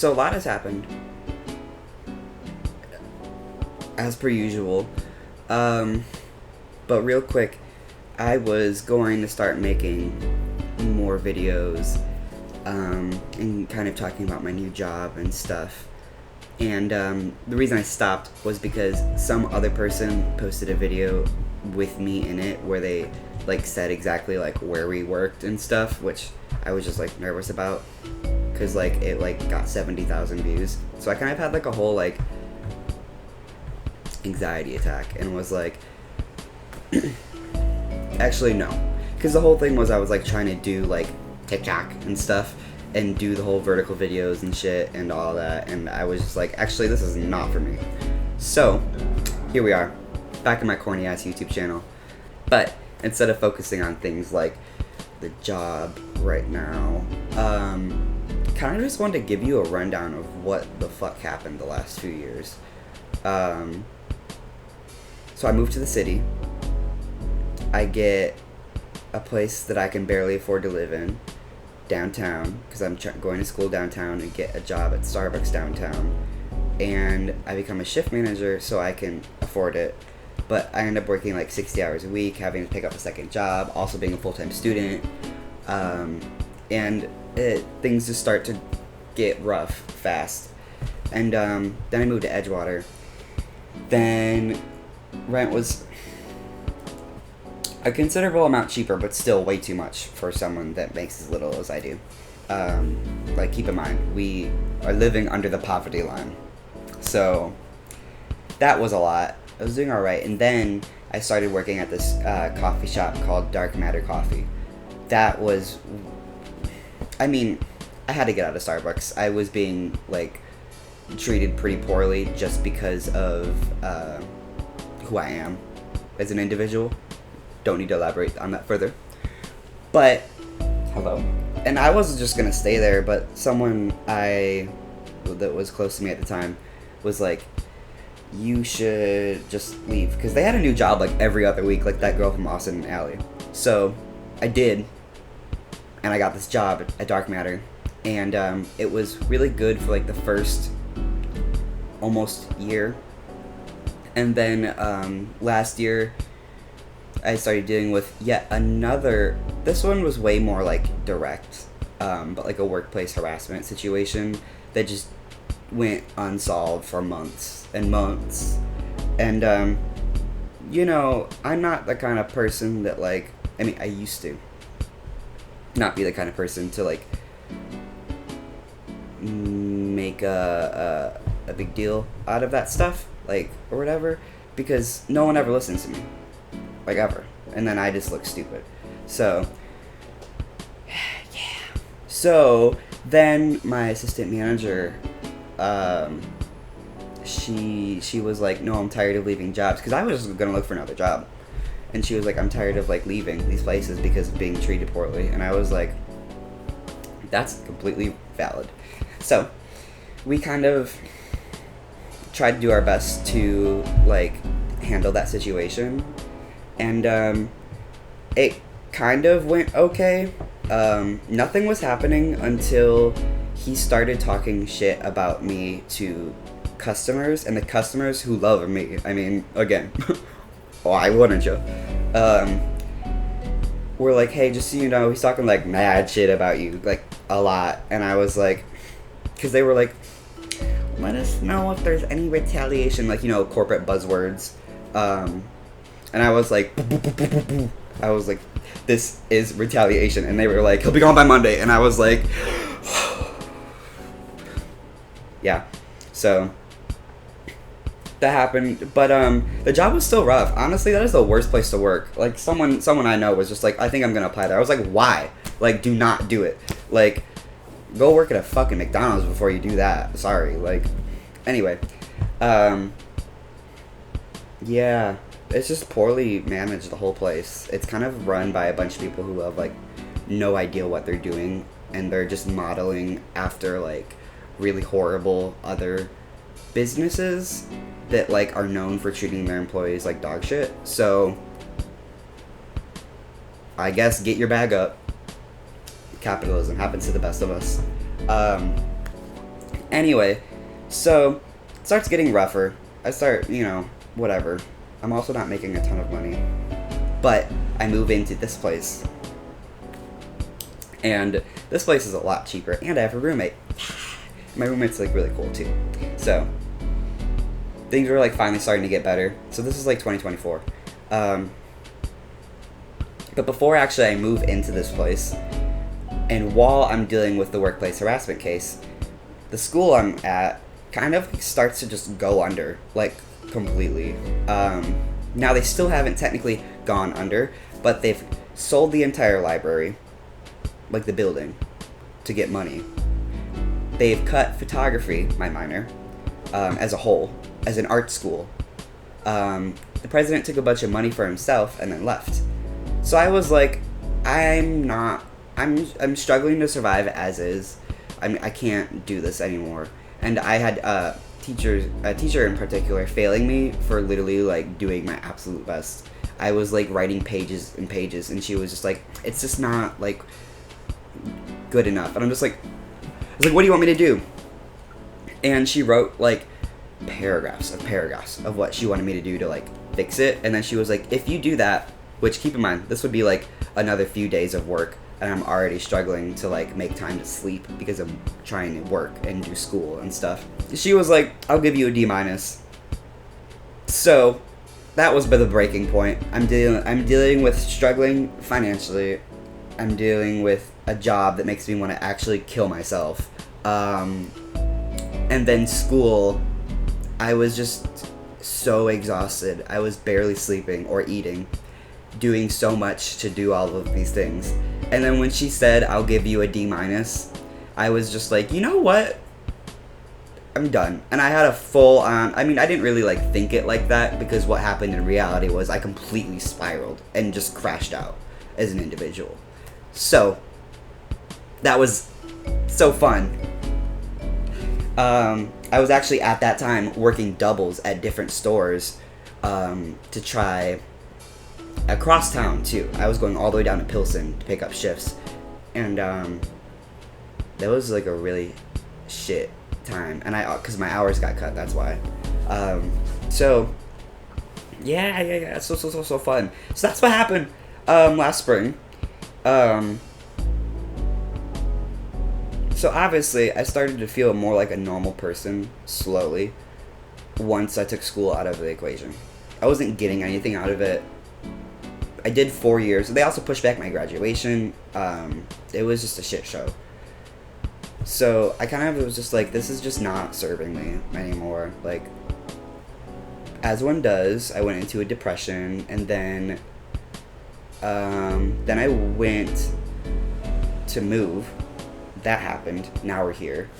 So a lot has happened, as per usual. But real quick, I was going to start making more videos, and kind of talking about my new job and stuff. And the reason I stopped was because some other person posted a video with me in it where they like said exactly like where we worked and stuff, which I was just like nervous about because like it like got 70,000 views. So I kind of had like a whole like anxiety attack and was like, actually no, because the whole thing was I was like trying to do like TikTok and stuff and do the whole vertical videos and shit and all that, and I was just like, actually this is not for me. So here we are, back in my corny ass YouTube channel, but instead of focusing on things like the job right now, kind of just wanted to give you a rundown of what the fuck happened the last few years. So I moved to the city. I get a place that I can barely afford to live in downtown because I'm going to school downtown and get a job at Starbucks downtown, and I become a shift manager so I can afford it, but I end up working like 60 hours a week, having to pick up a second job, also being a full-time student, and things just start to get rough fast. And then I moved to Edgewater. Then rent was a considerable amount cheaper, but still way too much for someone that makes as little as I do. Like, keep in mind, we are living under the poverty line. So that was a lot. I was doing all right. And then I started working at this coffee shop called Dark Matter Coffee. That was, I mean, I had to get out of Starbucks. I was being, like, treated pretty poorly just because of who I am as an individual. Don't need to elaborate on that further. But, hello. And I wasn't just going to stay there, but someone that was close to me at the time was like, you should just leave. Because they had a new job like every other week, like that girl from Austin and Alley. So, I did. And I got this job at Dark Matter. And it was really good for like the first almost year. And then last year, I started dealing with yet another, this one was way more like direct, but like a workplace harassment situation that just went unsolved for months and months. And, you know, I'm not the kind of person that like, I mean, I used to not be the kind of person to like make a big deal out of that stuff, like, or whatever, because no one ever listens to me. Like, ever. And then I just look stupid. So, yeah. So, then my assistant manager, she was like, no, I'm tired of leaving jobs. Because I was going to look for another job. And she was like, I'm tired of, like, leaving these places because of being treated poorly. And I was like, that's completely valid. So, we kind of tried to do our best to, like, handle that situation. And it kind of went okay. Nothing was happening until he started talking shit about me to customers, and the customers who love me. I mean, again, why wouldn't you? We're like, hey, just so you know, he's talking like mad shit about you, like a lot. And I was like, because they were like, let us know if there's any retaliation, like, you know, corporate buzzwords. And I was like, I was like, this is retaliation. And they were like, he'll be gone by Monday. And I was like, yeah. So that happened. But the job was still rough. Honestly, that is the worst place to work. Like, someone I know was just like, I think I'm going to apply there. I was like, why? Like, do not do it. Like, go work at a fucking McDonald's before you do that. Sorry. Like, anyway. Yeah. It's just poorly managed, the whole place. It's kind of run by a bunch of people who have, like, no idea what they're doing, and they're just modeling after, like, really horrible other businesses that, like, are known for treating their employees like dog shit. So, I guess get your bag up. Capitalism happens to the best of us. Anyway, so it starts getting rougher. I start, whatever. I'm also not making a ton of money. But I move into this place. And this place is a lot cheaper. And I have a roommate. My roommate's like really cool too. So things were like finally starting to get better. So this is like 2024. But before actually I move into this place, and while I'm dealing with the workplace harassment case, the school I'm at kind of starts to just go under, like completely. Now they still haven't technically gone under, but they've sold the entire library, like the building, to get money. They've cut photography, my minor, as a whole, as an art school. The president took a bunch of money for himself and then left. So I was like, I'm I'm struggling to survive as is. I can't do this anymore. And I had a teacher in particular failing me for literally like doing my absolute best. I was like writing pages and pages, and she was just like, it's just not like good enough. And I'm just like, I was like, what do you want me to do? And she wrote like paragraphs of what she wanted me to do to like fix it. And then she was like, if you do that, which keep in mind, this would be like another few days of work, and I'm already struggling to like make time to sleep because I'm trying to work and do school and stuff. She was like, I'll give you a D-. So that was the breaking point. I'm dealing with struggling financially. I'm dealing with a job that makes me want to actually kill myself. And then school, I was just so exhausted. I was barely sleeping or eating, doing so much to do all of these things. And then when she said, I'll give you a D-, I was just like, you know what? I'm done. And I had a full on, I didn't really like think it like that, because what happened in reality was I completely spiraled and just crashed out as an individual. So that was so fun. I was actually at that time working doubles at different stores to try across town too. I was going all the way down to Pilsen to pick up shifts, and that was like a really shit time. And because my hours got cut, that's why. So yeah, so fun. So that's what happened last spring. So obviously, I started to feel more like a normal person slowly once I took school out of the equation. I wasn't getting anything out of it. I did 4 years. They also pushed back my graduation. It was just a shit show. So I kind of was just like, this is just not serving me anymore. Like, as one does, I went into a depression, and then I went to move. That happened. Now we're here.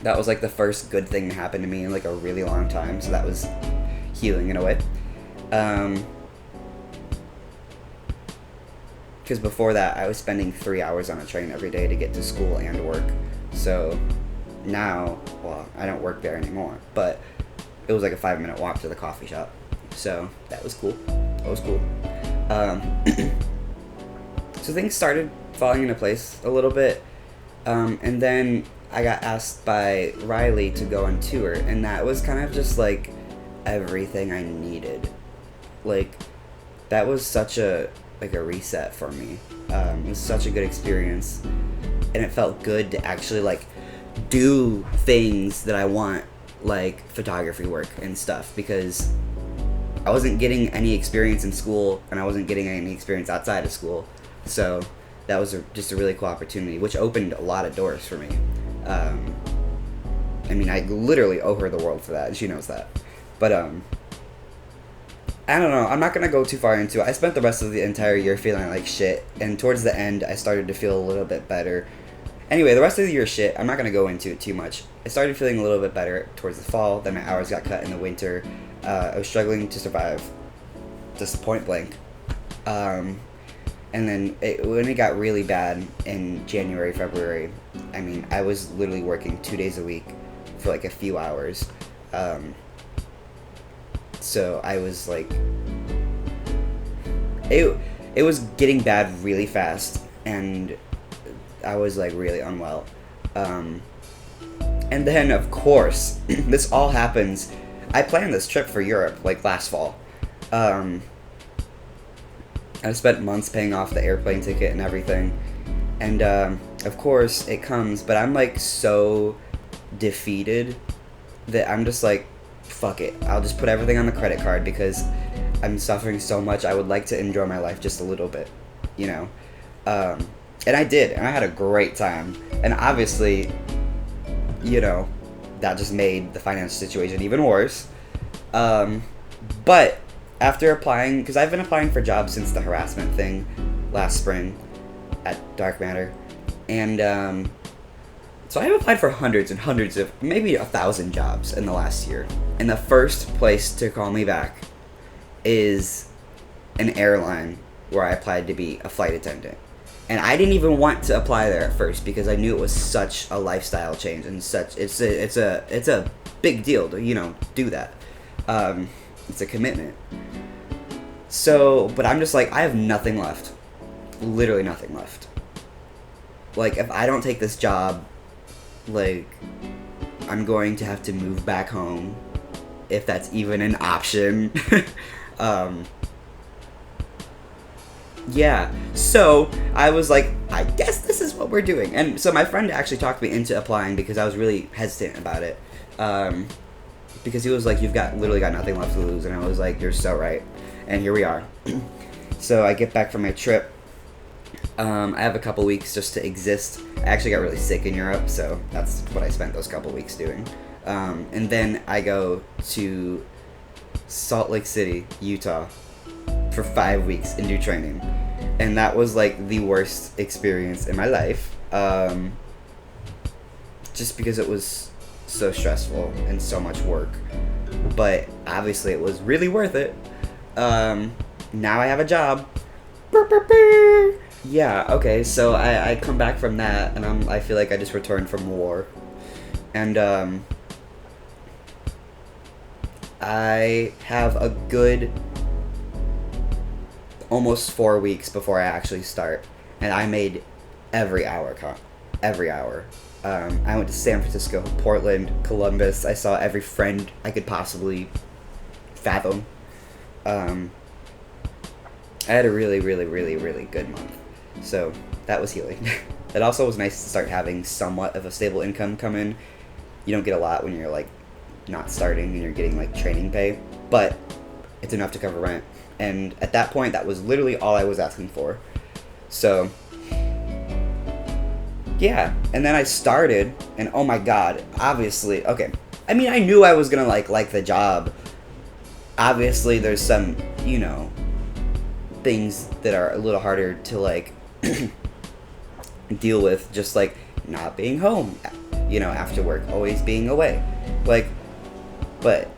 That was like the first good thing that happened to me in like a really long time. So that was healing in a way. Because before that, I was spending 3 hours on a train every day to get to school and work. So now, well, I don't work there anymore, but it was like a 5-minute walk to the coffee shop. So that was cool. So things started falling into place a little bit. And then I got asked by Riley to go on tour, and that was kind of just like everything I needed. Like, that was such a reset for me. It was such a good experience, and it felt good to actually like do things that I want, like photography work and stuff, because I wasn't getting any experience in school, and I wasn't getting any experience outside of school. So that was just a really cool opportunity, which opened a lot of doors for me. I literally owe her the world for that, and she knows that. But I don't know. I'm not going to go too far into it. I spent the rest of the entire year feeling like shit, and towards the end, I started to feel a little bit better. Anyway, the rest of the year shit, I'm not going to go into it too much. I started feeling a little bit better towards the fall, then my hours got cut in the winter. I was struggling to survive, just point blank. And then when it got really bad in January, February, I was literally working 2 days a week for like a few hours. So I was like, it was getting bad really fast, and I was like really unwell. And then, of course, this all happens. I planned this trip for Europe, like, last fall. I spent months paying off the airplane ticket and everything. And, of course, it comes, but I'm, like, so defeated that I'm just like, fuck it. I'll just put everything on the credit card because I'm suffering so much. I would like to enjoy my life just a little bit, you know? And I did, and I had a great time. And obviously, you know, that just made the financial situation even worse. But after applying, because I've been applying for jobs since the harassment thing last spring at Dark Matter, and so I've applied for hundreds and hundreds of, maybe 1,000 jobs in the last year. And the first place to call me back is an airline where I applied to be a flight attendant. And I didn't even want to apply there at first because I knew it was such a lifestyle change and such it's a big deal to, you know, do that. It's a commitment. So, but I'm just like, I have nothing left. Literally nothing left. Like, if I don't take this job, like, I'm going to have to move back home, if that's even an option. Yeah, so I was like, I guess this is what we're doing. And so my friend actually talked me into applying because I was really hesitant about it. Because he was like, you've literally got nothing left to lose. And I was like, you're so right. And here we are. So I get back from my trip. I have a couple weeks just to exist. I actually got really sick in Europe, so that's what I spent those couple weeks doing. And then I go to Salt Lake City, Utah, for 5 weeks and do training. And that was like the worst experience in my life. Just because it was so stressful and so much work. But obviously it was really worth it. Now I have a job. Yeah, okay, so I come back from that, and I feel like I just returned from war. And, I have a good almost 4 weeks before I actually start, and I made every hour count. Every hour. I went to San Francisco, Portland, Columbus. I saw every friend I could possibly fathom. I had a really, really, really, really good month. So that was healing. It also was nice to start having somewhat of a stable income come in. You don't get a lot when you're like not starting and you're getting like training pay, but it's enough to cover rent. And at that point, that was literally all I was asking for. So yeah, and then I started, and oh my god, obviously, okay. I mean, I knew I was gonna like the job. Obviously, there's some, you know, things that are a little harder to like deal with, just like not being home, you know, after work, always being away, like, but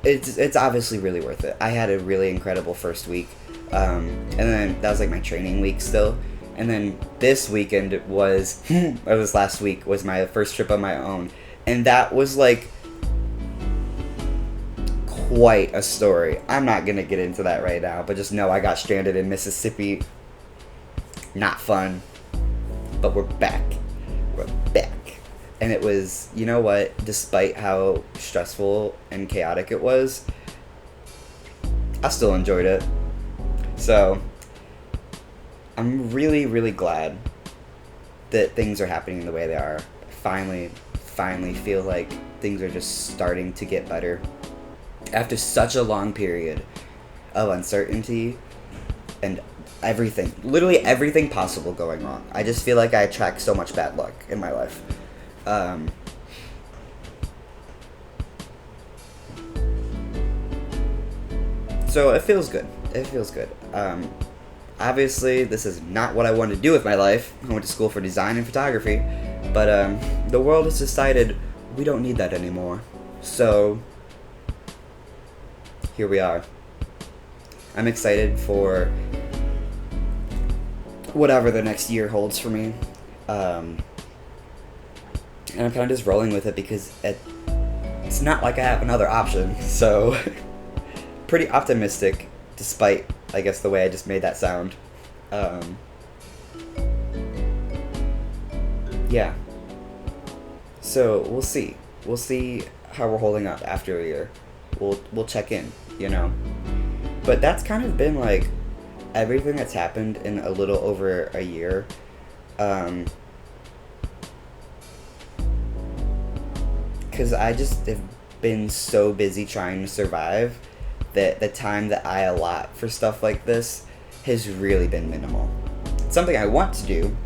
it's obviously really worth it. I had a really incredible first week, and then that was like my training week still, and then this weekend was or this last week was my first trip on my own, and that was like quite a story. I'm not gonna get into that right now, but just know I got stranded in Mississippi. Not fun, but we're back. We're back. And it was, you know what, despite how stressful and chaotic it was, I still enjoyed it. So I'm really, really glad that things are happening the way they are. Finally feel like things are just starting to get better. After such a long period of uncertainty and everything, literally everything possible going wrong. I just feel like I attract so much bad luck in my life. So it feels good. It feels good. Obviously, this is not what I wanted to do with my life. I went to school for design and photography, but the world has decided we don't need that anymore. So here we are. I'm excited for whatever the next year holds for me. And I'm kind of just rolling with it because it's not like I have another option. So pretty optimistic, despite, I guess, the way I just made that sound. Yeah. So we'll see. We'll see how we're holding up after a year. We'll check in, you know. But that's kind of been like everything that's happened in a little over a year. Because I just have been so busy trying to survive that the time that I allot for stuff like this has really been minimal. It's something I want to do.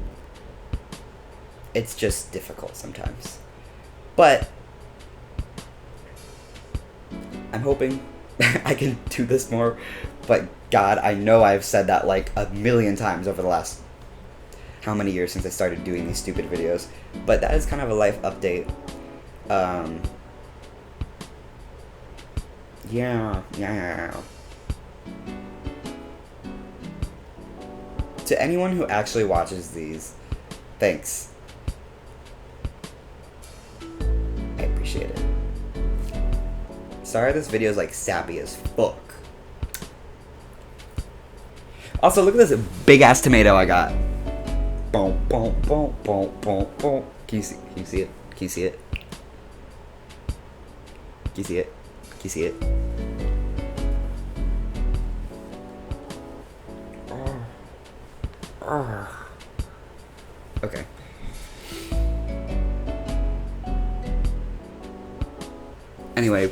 It's just difficult sometimes. But I'm hoping I can do this more. But God, I know I've said that like a million times over the last how many years since I started doing these stupid videos. But that is kind of a life update. Yeah. To anyone who actually watches these, thanks. I appreciate it. Sorry this video is like sappy as fuck. Also, look at this big ass tomato I got. Boom, boom, boom, boom, boom, boom. Can you see it? Can you see it? Can you see it? Can you see it? Okay. Anyway.